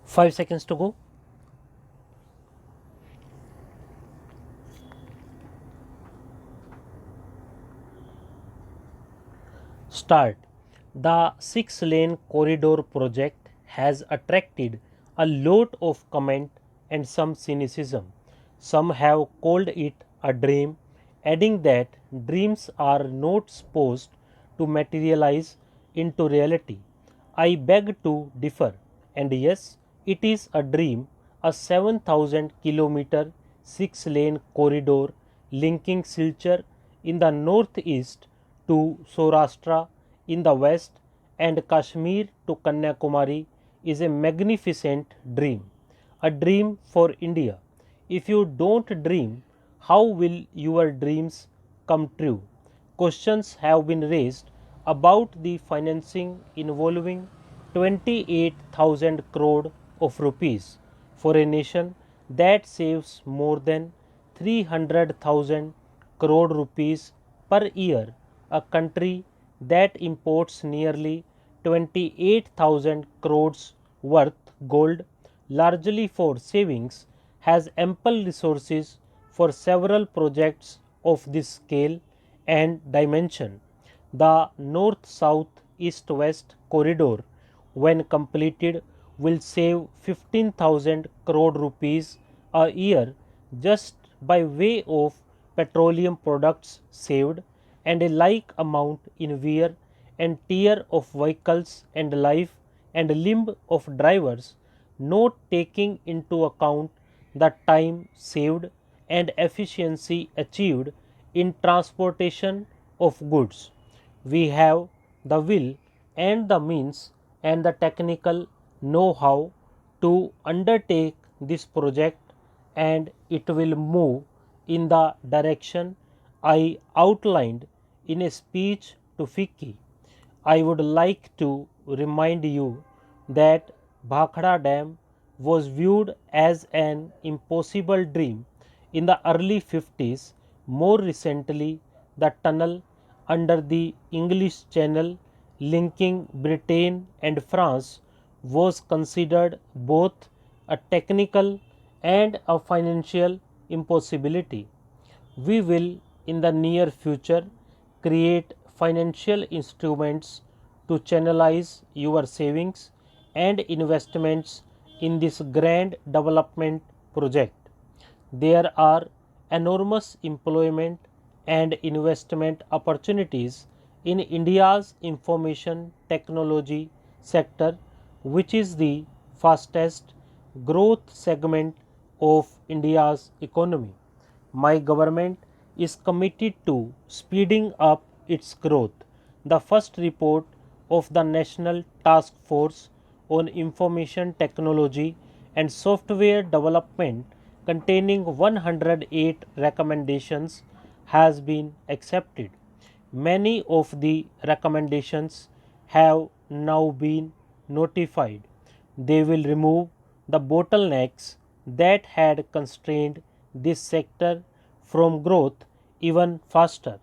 5 seconds to go. Start. The 6-lane corridor project has attracted a lot of comment and some cynicism. Some have called it a dream, adding that dreams are not supposed to materialize into reality. I beg to differ, and yes, it is a dream, a 7,000 kilometer 6-lane corridor linking Silchar in the northeast to Saurashtra in the west and Kashmir to Kanyakumari is a magnificent dream, a dream for India. If you don't dream, how will your dreams come true? Questions have been raised about the financing involving 28,000 crore of rupees for a nation that saves more than 300,000 crore rupees per year, a country that imports nearly 28,000 crores worth gold largely for savings has ample resources for several projects of this scale and dimension. The north south east west corridor, when completed, will save 15,000 crore rupees a year just by way of petroleum products saved and a like amount in wear and tear of vehicles and life and limb of drivers, not taking into account the time saved and efficiency achieved in transportation of goods. We have the will and the means and the technical know-how to undertake this project, and it will move in the direction I outlined in a speech to FICCI. I would like to remind you that Bhakhara Dam was viewed as an impossible dream in the early 50s. More recently, the tunnel under the English Channel linking Britain and France was considered both a technical and a financial impossibility. We will in the near future create financial instruments to channelize your savings and investments in this grand development project. There are enormous employment and investment opportunities in India's information technology sector, which is the fastest growth segment of India's economy. My government is committed to speeding up its growth. The first report of the National Task Force on Information Technology and Software Development, containing 108 recommendations, has been accepted. Many of the recommendations have now been notified. They will remove the bottlenecks that had constrained this sector from growth even faster.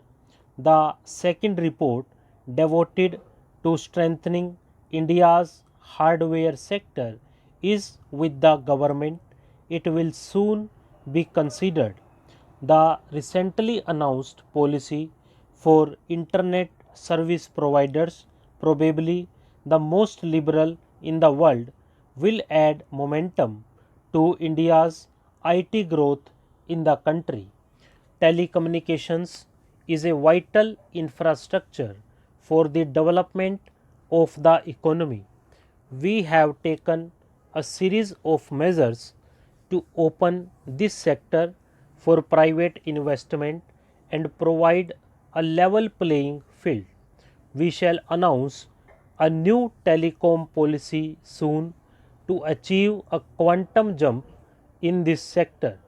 The second report, devoted to strengthening India's hardware sector, is with the government. It will soon be considered. The recently announced policy for internet service providers, probably the most liberal in the world, will add momentum to India's IT growth in the country. Telecommunications is a vital infrastructure for the development of the economy. We have taken a series of measures to open this sector for private investment and provide a level playing field. We shall announce a new telecom policy soon to achieve a quantum jump in this sector.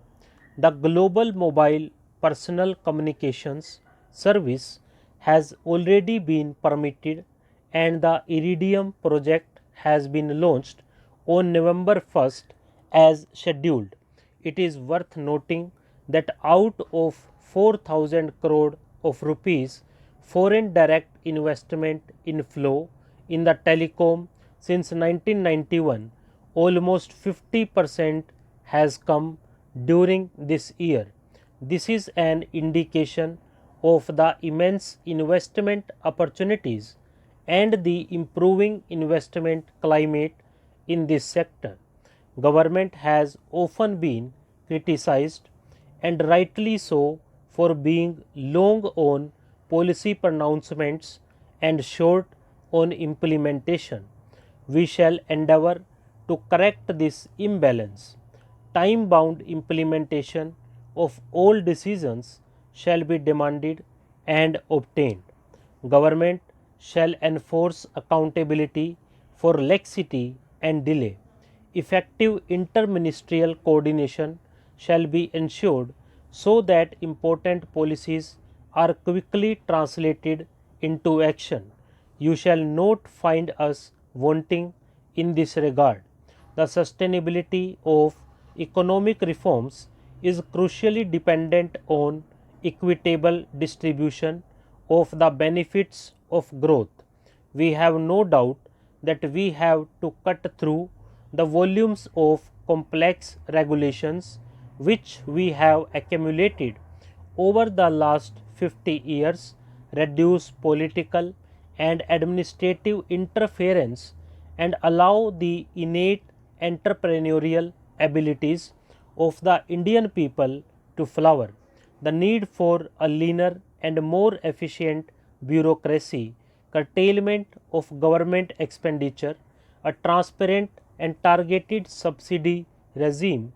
The global mobile personal communications service has already been permitted, and the Iridium project has been launched on November 1st as scheduled. It is worth noting that out of 4,000 crore of rupees foreign direct investment inflow in the telecom since 1991, almost 50% has come during this year. This is an indication of the immense investment opportunities and the improving investment climate in this sector. Government has often been criticized, and rightly so, for being long on policy pronouncements and short on implementation. We shall endeavour to correct this imbalance. Time bound implementation of all decisions shall be demanded and obtained. Government shall enforce accountability for laxity and delay. Effective interministerial coordination shall be ensured so that important policies are quickly translated into action. You shall not find us wanting in this regard. The sustainability of economic reforms is crucially dependent on equitable distribution of the benefits of growth. We have no doubt that we have to cut through the volumes of complex regulations which we have accumulated over the last 50 years, reduce political and administrative interference, and allow the innate entrepreneurial abilities of the Indian people to flower. The need for a leaner and more efficient bureaucracy, curtailment of government expenditure, a transparent and targeted subsidy regime,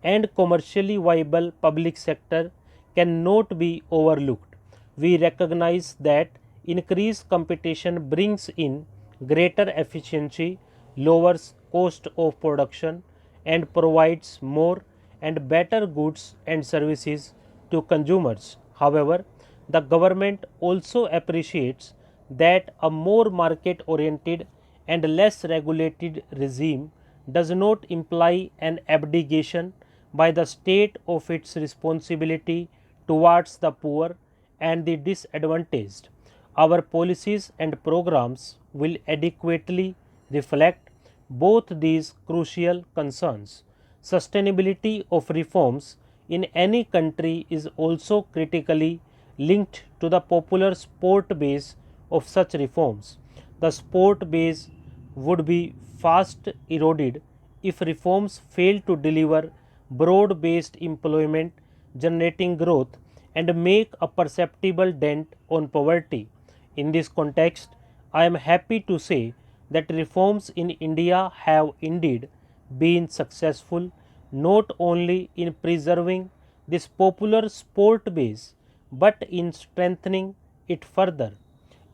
and commercially viable public sector cannot be overlooked. We recognize that increased competition brings in greater efficiency, lowers cost of production, and provides more and better goods and services to consumers. However, the government also appreciates that a more market oriented and less regulated regime does not imply an abdication by the state of its responsibility towards the poor and the disadvantaged. Our policies and programs will adequately reflect both these crucial concerns. Sustainability of reforms in any country is also critically linked to the popular support base of such reforms. The support base would be fast eroded if reforms fail to deliver broad based employment generating growth and make a perceptible dent on poverty. In this context, I am happy to say that reforms in India have indeed been successful not only in preserving this popular sport base but in strengthening it further.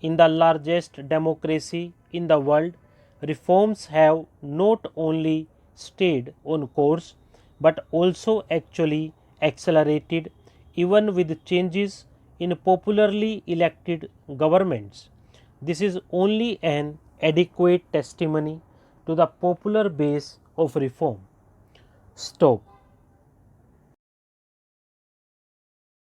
In the largest democracy in the world, reforms have not only stayed on course but also actually accelerated even with changes in popularly elected governments. This is only an adequate testimony to the popular base of reform. Stop.